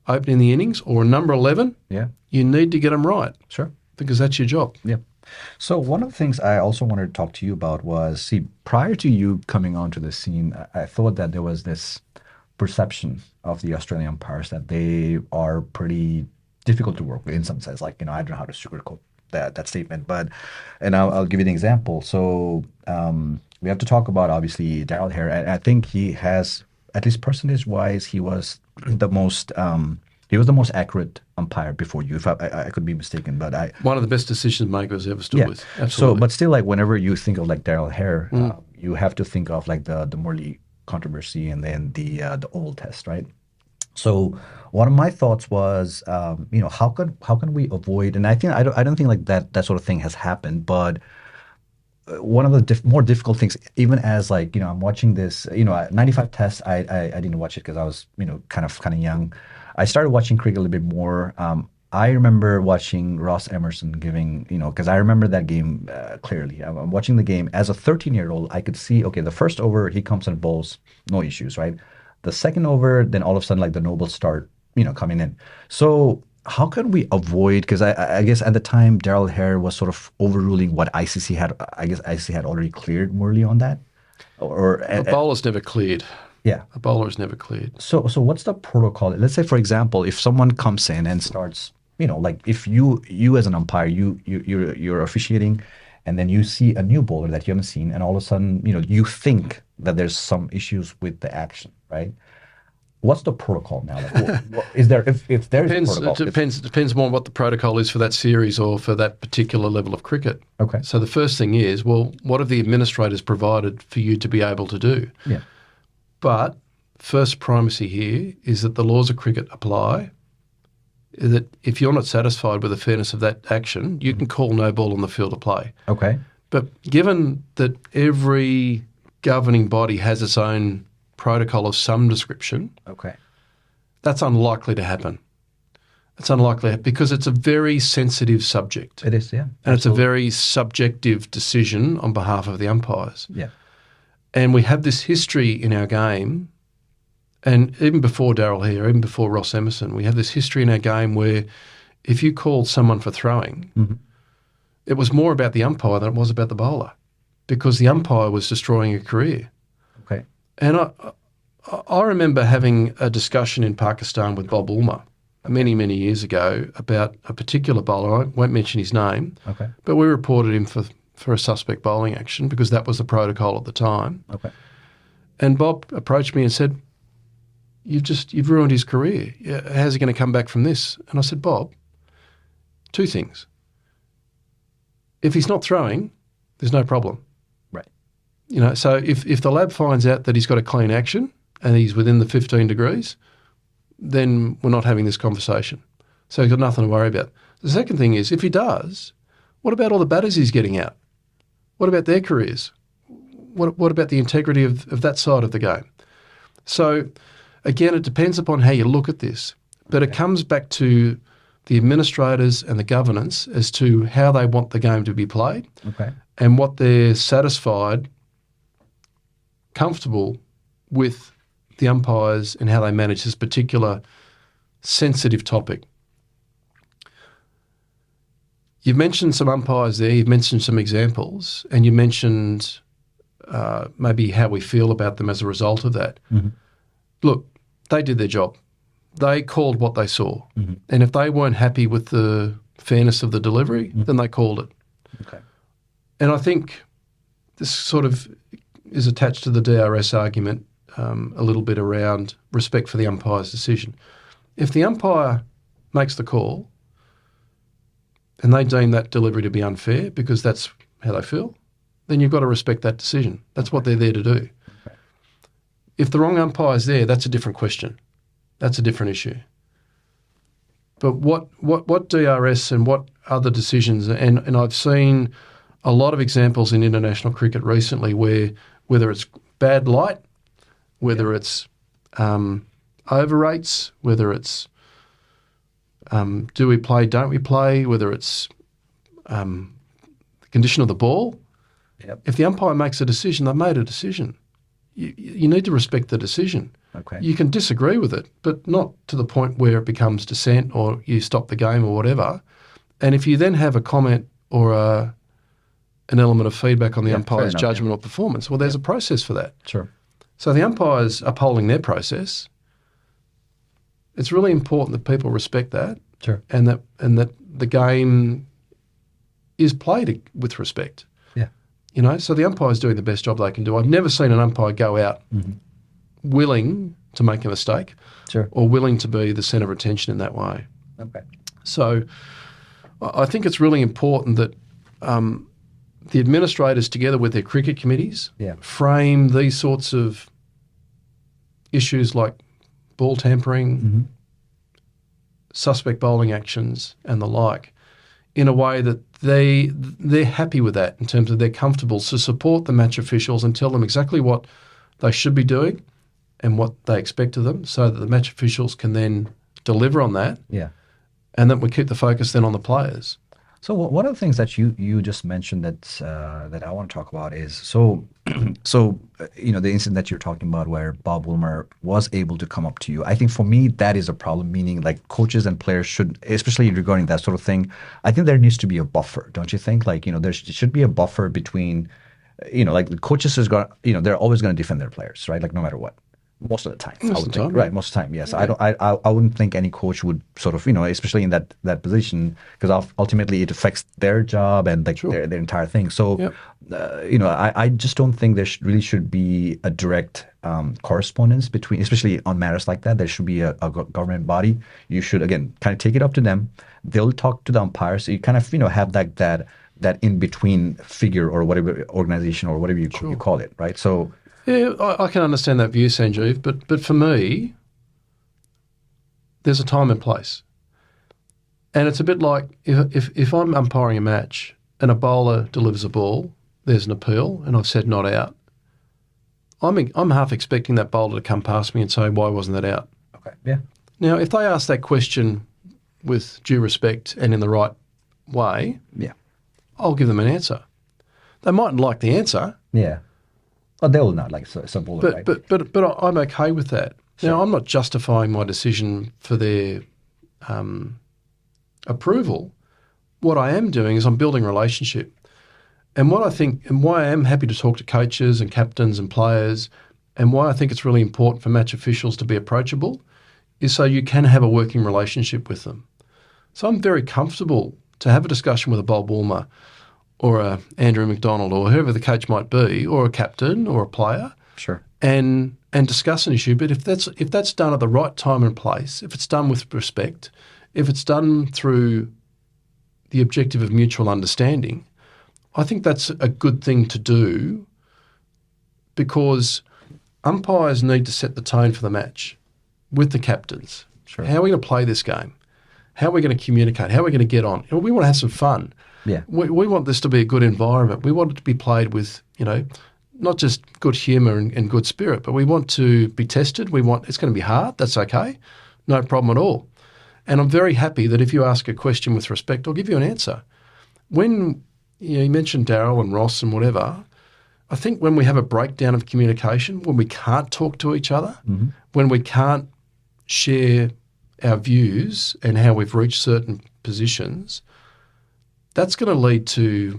opening the innings or number 11, you need to get them right. Sure. Because that's your job. Yeah. So one of the things I also wanted to talk to you about was, see, prior to you coming onto the scene, I thought that there was this perception of the Australian umpires that they are pretty difficult to work with in some sense. Like, I don't know how to sugarcoat that statement, but, and I'll give you an example. So we have to talk about, obviously, Darrell Hair. And I think he has, at least percentage-wise, he was the most accurate umpire before you. If I could be mistaken, but one of the best decision makers ever stood with. Absolutely. So, but still, like whenever you think of like Darrell Hair, you have to think of like the Murali controversy and then the old test, right? So one of my thoughts was, how can we avoid? And I don't think like that sort of thing has happened, but one of the more difficult things, even as like, I'm watching this, 95 tests, I didn't watch it because I was, kind of young. I started watching cricket a little bit more. I remember watching Ross Emerson giving, because I remember that game clearly. I'm watching the game. As a 13-year-old, I could see, okay, the first over, he comes and bowls, no issues, right? The second over, then all of a sudden, like the nobles start, coming in. So how can we avoid, because I guess at the time, Darrell Hair was sort of overruling what ICC had, I guess ICC had already cleared Murali on that? A bowler's never cleared. Yeah. A bowler is never cleared. So what's the protocol? Let's say, for example, if someone comes in and starts, like if you as an umpire, you're officiating, and then you see a new bowler that you haven't seen, and all of a sudden, you think that there's some issues with the action, right? What's the protocol now? Like, is there, if there's a protocol? It depends more on what the protocol is for that series or for that particular level of cricket. Okay. So the first thing is, well, what have the administrators provided for you to be able to do? Yeah. But first primacy here is that the laws of cricket apply, that if you're not satisfied with the fairness of that action, you can call no ball on the field of play. Okay. But given that every governing body has its own protocol of some description, that's unlikely to happen. It's unlikely because it's a very sensitive subject. It is, yeah. And absolutely. It's a very subjective decision on behalf of the umpires. Yeah. And we have this history in our game, and even before Darrell Hair, even before Ross Emerson, we have this history in our game where if you called someone for throwing, it was more about the umpire than it was about the bowler, because the umpire was destroying a career. Okay. And I remember having a discussion in Pakistan with Bob Ulmer many, many years ago about a particular bowler. I won't mention his name, but we reported him for a suspect bowling action because that was the protocol at the time. Okay. And Bob approached me and said, you've ruined his career. How's he going to come back from this? And I said, Bob, two things. If he's not throwing, there's no problem. Right. So if the lab finds out that he's got a clean action and he's within the 15 degrees, then we're not having this conversation. So he's got nothing to worry about. The second thing is, if he does, what about all the batters he's getting out? What about their careers? What about the integrity of that side of the game? So, again, it depends upon how you look at this. But it comes back to the administrators and the governance as to how they want the game to be played and what they're satisfied, comfortable with the umpires and how they manage this particular sensitive topic. You've mentioned some umpires there, you've mentioned some examples, and you mentioned maybe how we feel about them as a result of that. Look, they did their job. They called what they saw. And if they weren't happy with the fairness of the delivery, then they called it. Okay. And I think this sort of is attached to the DRS argument a little bit around respect for the umpire's decision. If the umpire makes the call and they deem that delivery to be unfair because that's how they feel, then you've got to respect that decision. That's what they're there to do. If the wrong umpire's there, that's a different question. That's a different issue. But what DRS and what other decisions, and I've seen a lot of examples in international cricket recently where whether it's bad light, whether it's overrates, whether it's do we play, don't we play, whether it's the condition of the ball. If the umpire makes a decision, they've made a decision. You need to respect the decision. Okay. You can disagree with it, but not to the point where it becomes dissent or you stop the game or whatever. And if you then have a comment or an element of feedback on the umpire's judgment or performance, well, there's a process for that. Sure. So the umpires upholding their process, it's really important that people respect that, Sure. and that the game is played with respect. Yeah. You know, so the umpire's doing the best job they can do. I've never seen an umpire go out willing to make a mistake, Sure. or willing to be the centre of attention in that way. Okay. So I think it's really important that the administrators, together with their cricket committees, frame these sorts of issues like ball tampering, suspect bowling actions and the like in a way that they're happy with that, in terms of they're comfortable to support the match officials and tell them exactly what they should be doing and what they expect of them, so that the match officials can then deliver on that. Yeah. And that we keep the focus then on the players. So one of the things that you just mentioned that I want to talk about is the incident that you're talking about where Bob Woolmer was able to come up to you. I think for me that is a problem, meaning like coaches and players should, especially regarding that sort of thing, I think there needs to be a buffer, don't you think? Like, there should be a buffer between, like the coaches they're always going to defend their players, right? Like no matter what. Most of the time, I would think. Right, most of the time, yes. Yeah. I wouldn't think any coach would sort of, especially in that position, because ultimately it affects their job and their entire thing. So, I just don't think there really should be a direct correspondence between, especially on matters like that. There should be a government body. You should, again, kind of take it up to them. They'll talk to the umpires. So you kind of, have that in-between figure or whatever organization or whatever you call it, right? So. Yeah, I can understand that view, Sanjeev, but for me, there's a time and place. And it's a bit like if I'm umpiring a match and a bowler delivers a ball, there's an appeal, and I've said not out, I'm half expecting that bowler to come past me and say, why wasn't that out? Okay, yeah. Now, if they ask that question with due respect and in the right way, I'll give them an answer. They mightn't like the answer. Yeah. Oh, they will not like some bullet, right? But I'm okay with that. Sure. Now, I'm not justifying my decision for their approval. What I am doing is I'm building relationship. And what I think, and why I am happy to talk to coaches and captains and players, and why I think it's really important for match officials to be approachable, is so you can have a working relationship with them. So I'm very comfortable to have a discussion with a Bob Woolmer or a Andrew McDonald or whoever the coach might be, or a captain or a player, sure, and discuss an issue. But if that's done at the right time and place, if it's done with respect, if it's done through the objective of mutual understanding, I think that's a good thing to do, because umpires need to set the tone for the match with the captains. Sure. How are we going to play this game? How are we going to communicate? How are we going to get on? We want to have some fun. Yeah. We want this to be a good environment. We want it to be played with, not just good humour and good spirit, but we want to be tested. It's going to be hard. That's okay. No problem at all. And I'm very happy that if you ask a question with respect, I'll give you an answer. When you mentioned Darrell and Ross and whatever, I think when we have a breakdown of communication, when we can't talk to each other, when we can't share our views and how we've reached certain positions, that's going to lead to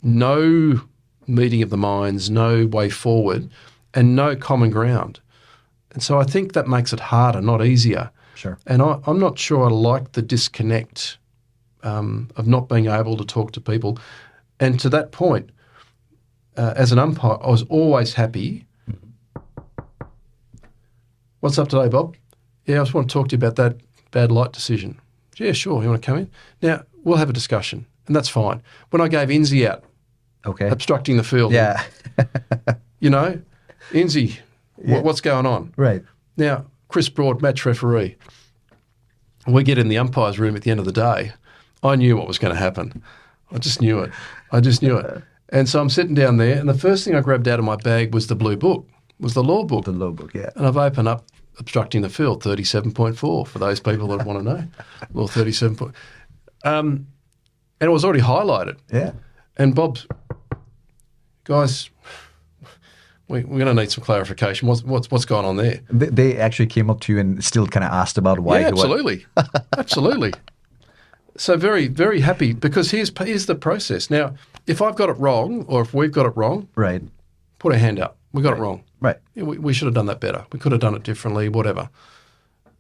no meeting of the minds, no way forward, and no common ground. And so I think that makes it harder, not easier. Sure. And I'm not sure I like the disconnect of not being able to talk to people. And to that point, as an umpire, I was always happy. What's up today, Bob? Yeah, I just want to talk to you about that bad light decision. Yeah, sure. You want to come in? Now, we'll have a discussion, and that's fine. When I gave Inzi out, obstructing the field, Inzi, what's going on? Right. Now, Chris Broad, match referee, we get in the umpires room at the end of the day. I knew what was going to happen. I just knew it. And so I'm sitting down there, and the first thing I grabbed out of my bag was the blue book, was the law book. The law book, yeah. And I've opened up obstructing the field, 37.4 for those people that want to know. Law 37. And it was already highlighted. Yeah. And Bob's, guys, we're going to need some clarification. What's going on there? They actually came up to you and still kind of asked about why. Yeah, absolutely. Absolutely. So very, very happy because here's the process. Now, if I've got it wrong or if we've got it wrong, Right. put a hand up. We got it wrong. Right. Yeah, we should have done that better. We could have done it differently, whatever.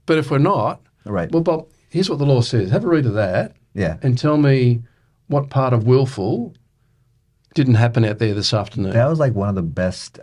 But if we're not, Right. well, Bob, here's what the law says. Have a read of that Yeah. and tell me what part of willful didn't happen out there this afternoon. That was like one of the best